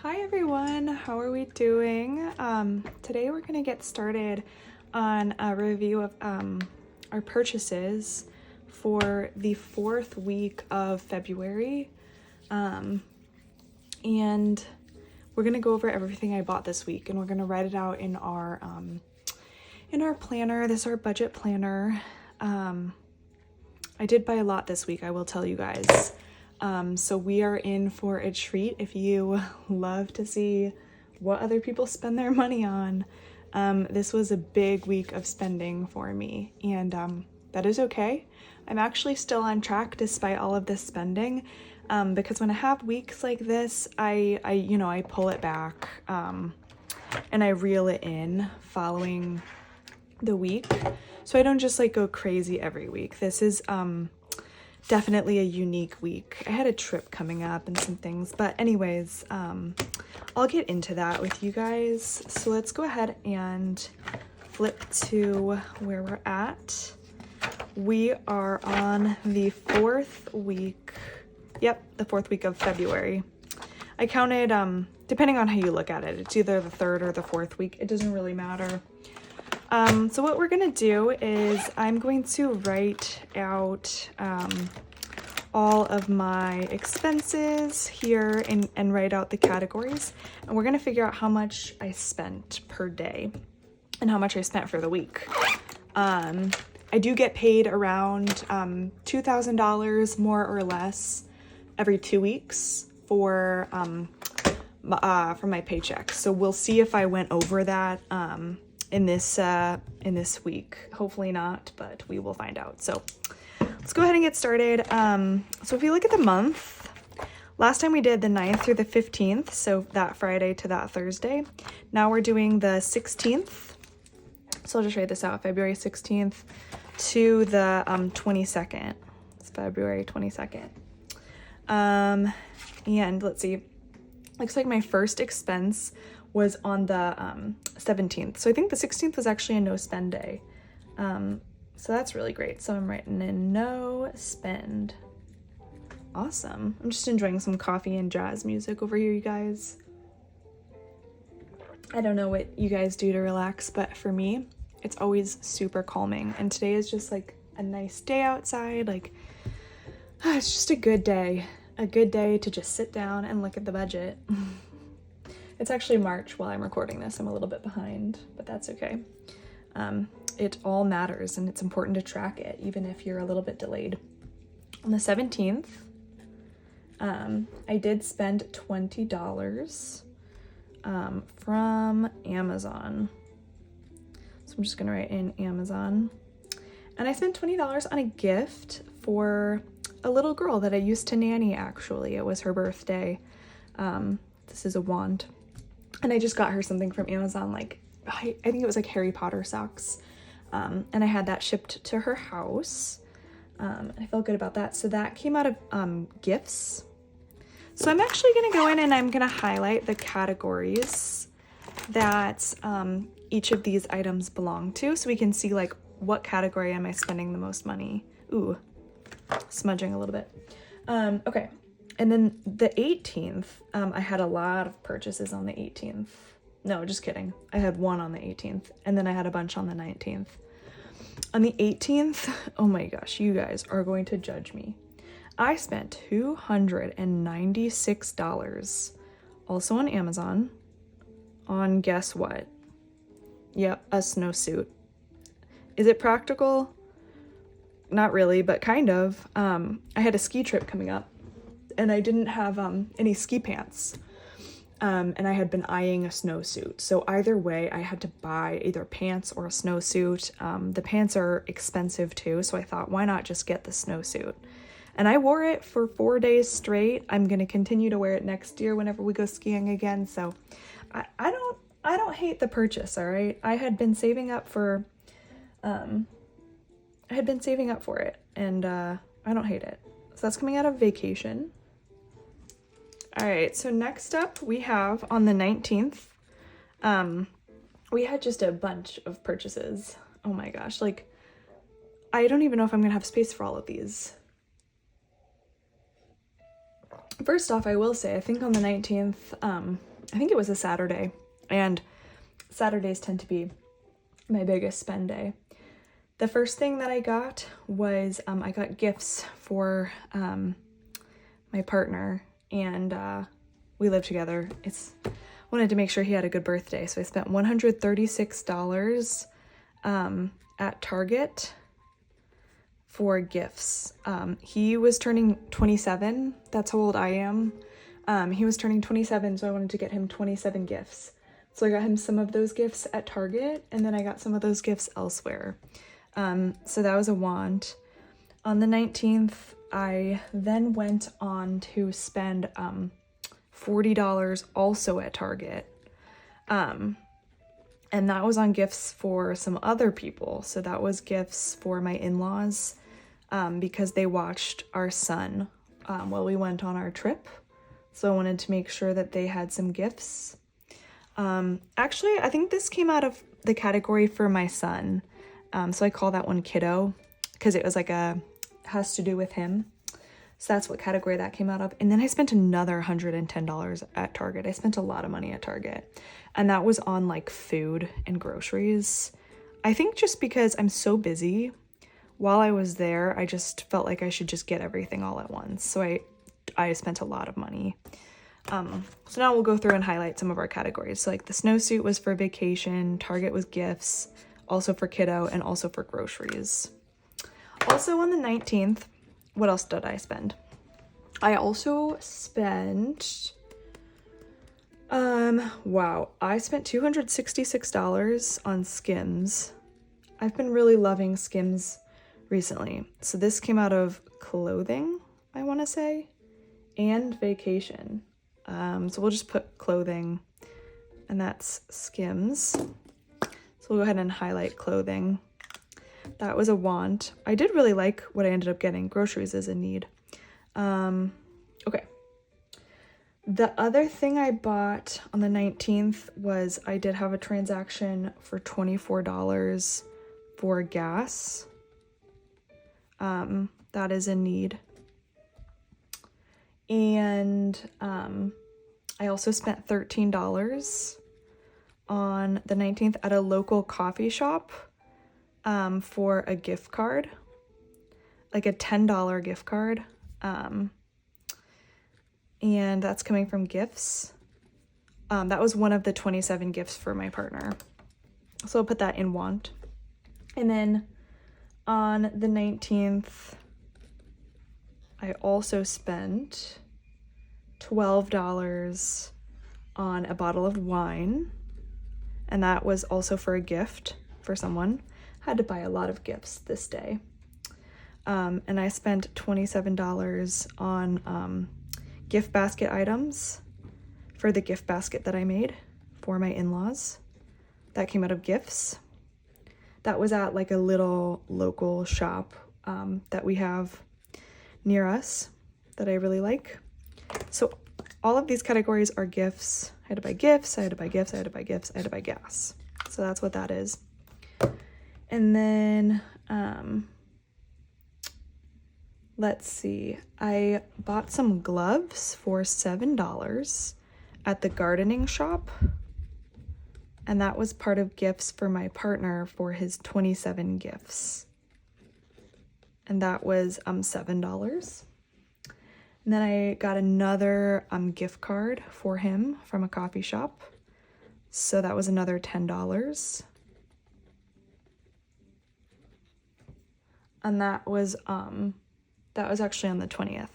Hi everyone, how are we doing? Today we're gonna get started on a review of our purchases for the 4th week of February. And we're gonna go over everything I bought this week, and we're gonna write it out in our planner. This is our budget planner. I did buy a lot this week, I will tell you guys. So we are in for a treat. If you love to see what other people spend their money on, this was a big week of spending for me, and that is okay. I'm actually still on track despite all of this spending, because when I have weeks like this, I pull it back, and I reel it in following the week, so I don't just like go crazy every week. This is definitely a unique week. I had a trip coming up and some things, but anyways, I'll get into that with you guys. So let's go ahead and flip to where we're at. We are on the 4th week. Yep, the 4th week of February. I counted, depending on how you look at it, it's either the 3rd or the 4th week. It doesn't really matter. So what we're gonna do is I'm going to write out all of my expenses here and write out the categories, and we're gonna figure out how much I spent per day and how much I spent for the week. I do get paid around $2,000 more or less every 2 weeks for my paycheck. So we'll see if I went over that in this week. Hopefully not, but we will find out. So let's go ahead and get started. So if you look at the month, last time we did the 9th through the 15th, so that Friday to that Thursday. Now we're doing the 16th. So I'll just write this out, February 16th to the 22nd. It's February 22nd. And let's see, looks like my first expense was on the 17th. So I think the 16th was actually a no spend day. So that's really great. So I'm writing in no spend. Awesome. I'm just enjoying some coffee and jazz music over here, you guys. I don't know what you guys do to relax, but for me, it's always super calming. And today is just like a nice day outside. Like, it's just a good day. A good day to just sit down and look at the budget. It's actually March while I'm recording this. I'm a little bit behind, but that's okay. It all matters, and it's important to track it, even if you're a little bit delayed. On the 17th, I did spend $20 from Amazon. So I'm just gonna write in Amazon. And I spent $20 on a gift for a little girl that I used to nanny, actually. It was her birthday. This is a wand. And I just got her something from Amazon, like, I think it was like Harry Potter socks. And I had that shipped to her house. And I felt good about that. So that came out of gifts. So I'm actually gonna go in and I'm gonna highlight the categories that each of these items belong to, so we can see like what category am I spending the most money. Ooh, smudging a little bit. Okay. And then the 18th, I had a lot of purchases on the 18th. No, just kidding. I had one on the 18th, and then I had a bunch on the 19th. On the 18th, oh my gosh, you guys are going to judge me. I spent $296, also on Amazon, on guess what? Yep, a snowsuit. Is it practical? Not really, but kind of. I had a ski trip coming up, and I didn't have any ski pants, and I had been eyeing a snowsuit. So either way, I had to buy either pants or a snowsuit. The pants are expensive too, so I thought, why not just get the snowsuit? And I wore it for 4 days straight. I'm gonna continue to wear it next year whenever we go skiing again. So I don't hate the purchase, all right? I had been saving up for it, and I don't hate it. So that's coming out of vacation. All right, so next up we have on the 19th, we had just a bunch of purchases. Oh my gosh, like, I don't even know if I'm gonna have space for all of these. First off, I will say, I think on the 19th, I think it was a Saturday, and Saturdays tend to be my biggest spend day. The first thing that I got was I got gifts for my partner, and we live together. Wanted to make sure he had a good birthday, so I spent $136 at Target for gifts. He was turning 27. That's how old I am. He was turning 27, so I wanted to get him 27 gifts. So I got him some of those gifts at Target, and then I got some of those gifts elsewhere. So that was a want. On the 19th, I then went on to spend $40 also at Target. And that was on gifts for some other people. So that was gifts for my in-laws because they watched our son while we went on our trip. So I wanted to make sure that they had some gifts. Actually, I think this came out of the category for my son. So I call that one kiddo because it was has to do with him. So that's what category that came out of. And then I spent another $110 at Target. I spent a lot of money at Target. And that was on like food and groceries. I think just because I'm so busy, while I was there, I just felt like I should just get everything all at once. So I spent a lot of money. So now we'll go through and highlight some of our categories. So like the snowsuit was for vacation, Target was gifts, also for kiddo, and also for groceries. Also on the 19th, what else did I spend? I also spent, I spent $266 on Skims. I've been really loving Skims recently. So this came out of clothing, I want to say, and vacation. So we'll just put clothing, and that's Skims. So we'll go ahead and highlight clothing. That was a want. I did really like what I ended up getting. Groceries is a need. Okay. The other thing I bought on the 19th was I did have a transaction for $24 for gas. That is a need. And I also spent $13 on the 19th at a local coffee shop for a gift card, like a $10 gift card. And that's coming from gifts. That was one of the 27 gifts for my partner. So I'll put that in want. And then on the 19th, I also spent $12 on a bottle of wine. And that was also for a gift for someone. Had to buy a lot of gifts this day. And I spent $27 on gift basket items for the gift basket that I made for my in-laws. That came out of gifts. That was at like a little local shop that we have near us that I really like. So all of these categories are gifts. I had to buy gifts, I had to buy gifts, I had to buy gifts, I had to buy gas. So that's what that is. And then, let's see, I bought some gloves for $7 at the gardening shop. And that was part of gifts for my partner for his 27 gifts. And that was $7. And then I got another gift card for him from a coffee shop. So that was another $10. And that was actually on the 20th.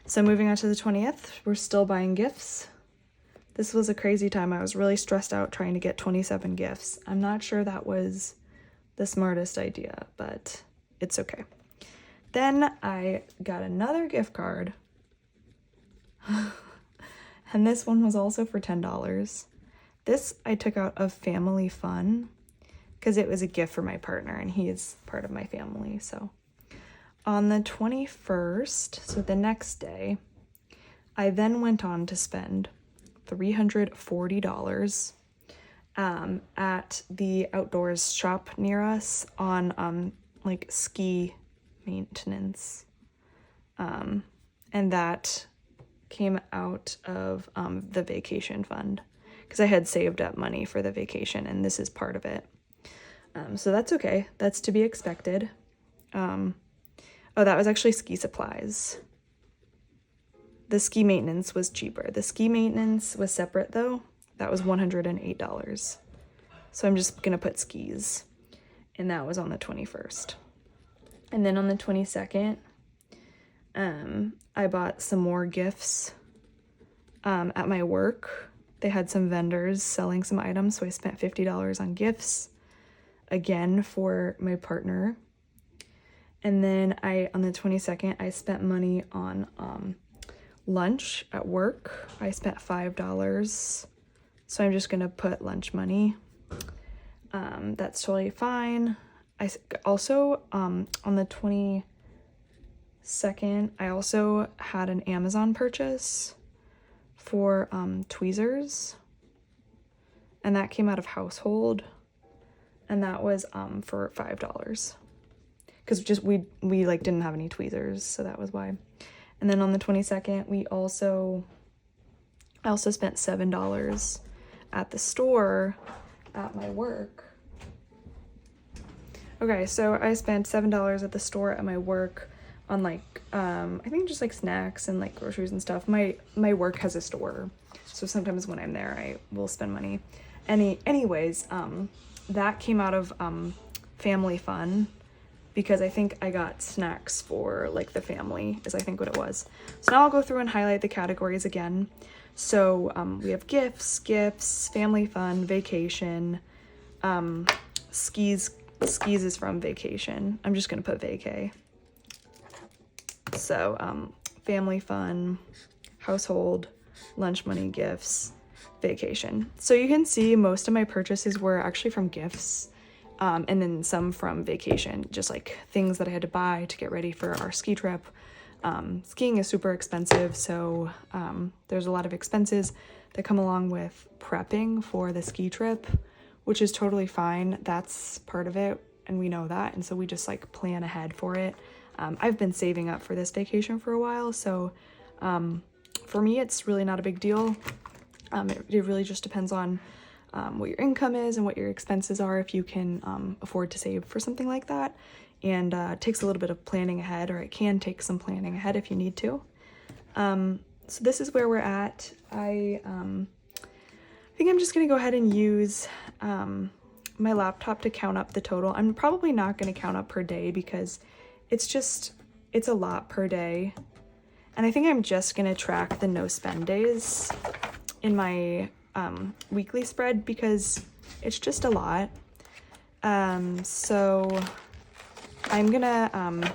So moving on to the 20th, we're still buying gifts. This was a crazy time. I was really stressed out trying to get 27 gifts. I'm not sure that was the smartest idea, but it's okay. Then I got another gift card. And this one was also for $10. This I took out of Family Fun because it was a gift for my partner and he is part of my family. So on the 21st, so the next day, I then went on to spend $340 at the outdoors shop near us on like ski maintenance. And that came out of the vacation fund because I had saved up money for the vacation, and this is part of it. So that's okay. That's to be expected. Oh, that was actually ski supplies. The ski maintenance was cheaper. The ski maintenance was separate though. That was $108. So I'm just gonna put skis. And that was on the 21st. And then on the 22nd, I bought some more gifts at my work. They had some vendors selling some items, so I spent $50 on gifts, again for my partner. And then on the 22nd, I spent money on lunch at work. I spent $5, so I'm just gonna put lunch money. That's totally fine. I also, on the 22nd, I also had an Amazon purchase for tweezers, and that came out of household, and that was for $5 because just we like didn't have any tweezers, so that was why. And then on the 22nd, I also spent $7 at the store at my work. Okay, so I spent $7 at the store at my work on like I think just like snacks and like groceries and stuff. My work has a store, so sometimes when I'm there I will spend money. Anyways, that came out of family fun because I think I got snacks for like the family is I think what it was. So now I'll go through and highlight the categories again. So we have gifts, family fun, vacation, skis is from vacation. I'm just gonna put vacay. So family fun, household, lunch money, gifts, vacation. So you can see most of my purchases were actually from gifts, and then some from vacation, just like things that I had to buy to get ready for our ski trip. Skiing is super expensive, so there's a lot of expenses that come along with prepping for the ski trip, which is totally fine. That's part of it, and we know that, and so we just like plan ahead for it. I've been saving up for this vacation for a while, so for me it's really not a big deal. It really just depends on what your income is and what your expenses are, if you can afford to save for something like that. And it takes a little bit of planning ahead, or it can take some planning ahead if you need to. So this is where we're at. I think I'm just gonna go ahead and use my laptop to count up the total. I'm probably not gonna count up per day because it's a lot per day. And I think I'm just gonna track the no spend days in my weekly spread because it's just a lot. So I'm gonna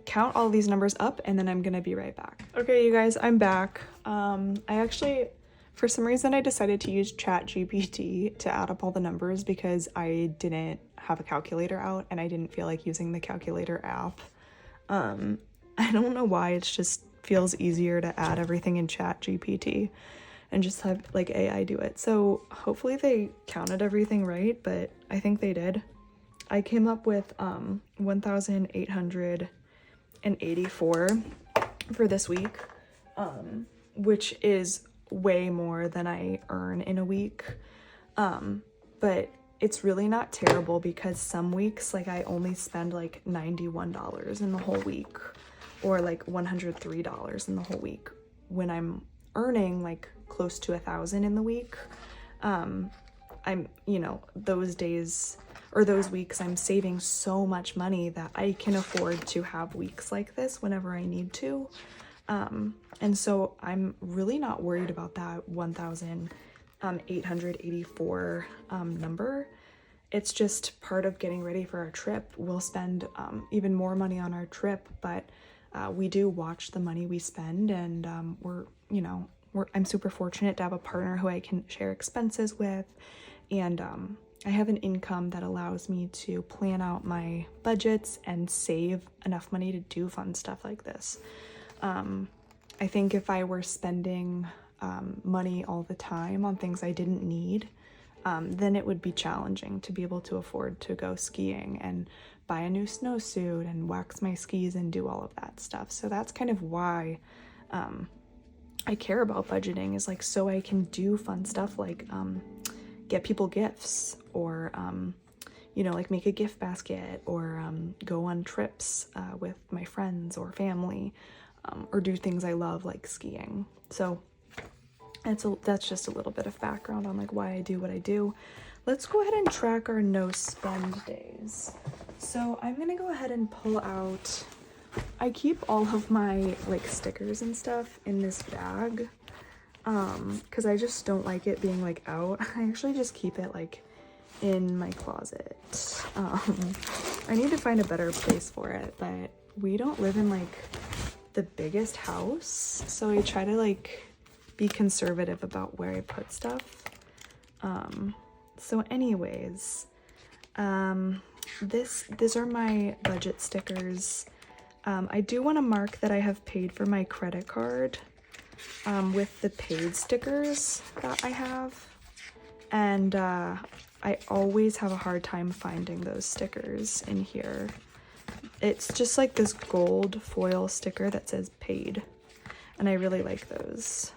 count all these numbers up and then I'm gonna be right back. Okay, you guys, I'm back. I actually, for some reason, I decided to use ChatGPT to add up all the numbers because I didn't have a calculator out and I didn't feel like using the calculator app. I don't know why, it just feels easier to add everything in ChatGPT and just have like AI do it. So hopefully they counted everything right, but I think they did. I came up with 1,884 for this week, which is way more than I earn in a week. But it's really not terrible because some weeks like I only spend like $91 in the whole week, or like $103 in the whole week, when I'm earning like close to 1,000 in the week. I'm, those days or those weeks I'm saving so much money that I can afford to have weeks like this whenever I need to. And so I'm really not worried about that 1,884 number. It's just part of getting ready for our trip. We'll spend even more money on our trip, but we do watch the money we spend, and I'm super fortunate to have a partner who I can share expenses with, and I have an income that allows me to plan out my budgets and save enough money to do fun stuff like this. I think if I were spending money all the time on things I didn't need, then it would be challenging to be able to afford to go skiing and buy a new snowsuit and wax my skis and do all of that stuff. So that's kind of why I care about budgeting is like so I can do fun stuff like get people gifts, or you know, like make a gift basket, or go on trips with my friends or family, or do things I love like skiing. So that's just a little bit of background on like why I do what I do. Let's go ahead and track our no spend days. So I'm gonna go ahead and pull out, I keep all of my like stickers and stuff in this bag because I just don't like it being like out. I actually just keep it like in my closet. I need to find a better place for it, but we don't live in like the biggest house, so I try to like be conservative about where I put stuff. So anyways, these are my budget stickers. I do want to mark that I have paid for my credit card with the paid stickers that I have, and I always have a hard time finding those stickers in here. It's just like this gold foil sticker that says paid, and I really like those.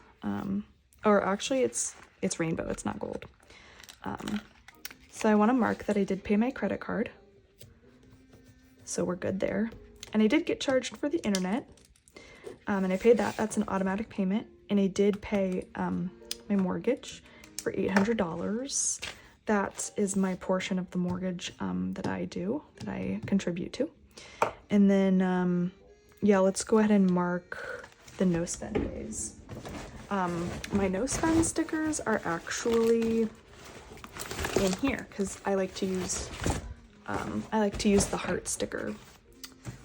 Or actually it's rainbow, it's not gold. So I want to mark that I did pay my credit card, so we're good there. And I did get charged for the internet, and I paid that. That's an automatic payment. And I did pay my mortgage for $800. That is my portion of the mortgage that I contribute to. And then yeah, let's go ahead and mark the no spend days. My no spend stickers are actually in here because I like to use the heart sticker.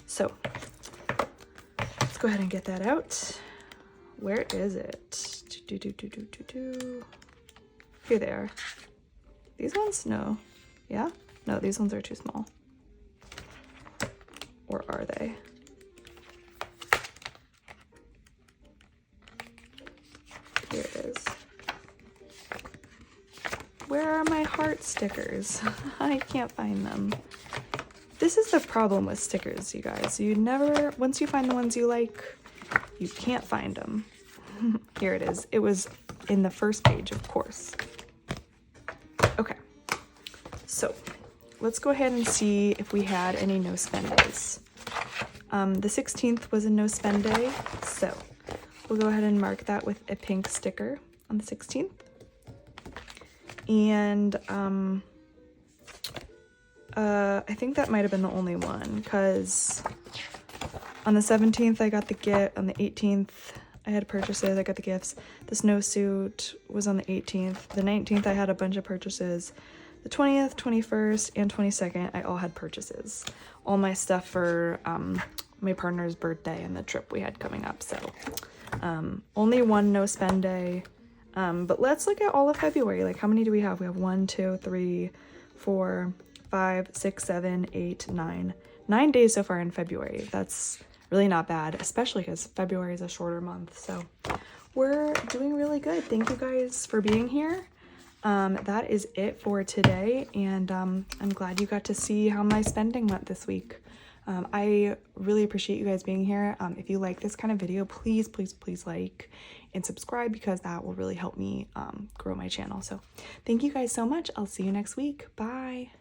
So let's go ahead and get that out. Where is it? Here they are. These ones? No. Yeah? No, these ones are too small. Or are they? Here it is. Where are my heart stickers? I can't find them. This is the problem with stickers, you guys. You never, once you find the ones you like, you can't find them. Here it is. It was in the first page, of course. Okay, so let's go ahead and see if we had any no spend days. The 16th was a no spend day, so we'll go ahead and mark that with a pink sticker on the 16th. And I think that might have been the only one, because on the 17th I got the gift, on the 18th I had purchases, I got the gifts. The snowsuit was on the 18th. The 19th I had a bunch of purchases. The 20th, 21st, and 22nd I all had purchases. All my stuff for my partner's birthday and the trip we had coming up. So only one no spend day. But let's look at all of February. Like, how many do we have? We have 1, 2, 3, 4, 5, 6, 7, 8, 9. 9 days so far in February. That's really not bad, especially because February is a shorter month. So we're doing really good. Thank you guys for being here. That is it for today, and I'm glad you got to see how my spending went this week. I really appreciate you guys being here. If you like this kind of video, please like and subscribe, because that will really help me grow my channel. So thank you guys so much. I'll see you next week. Bye.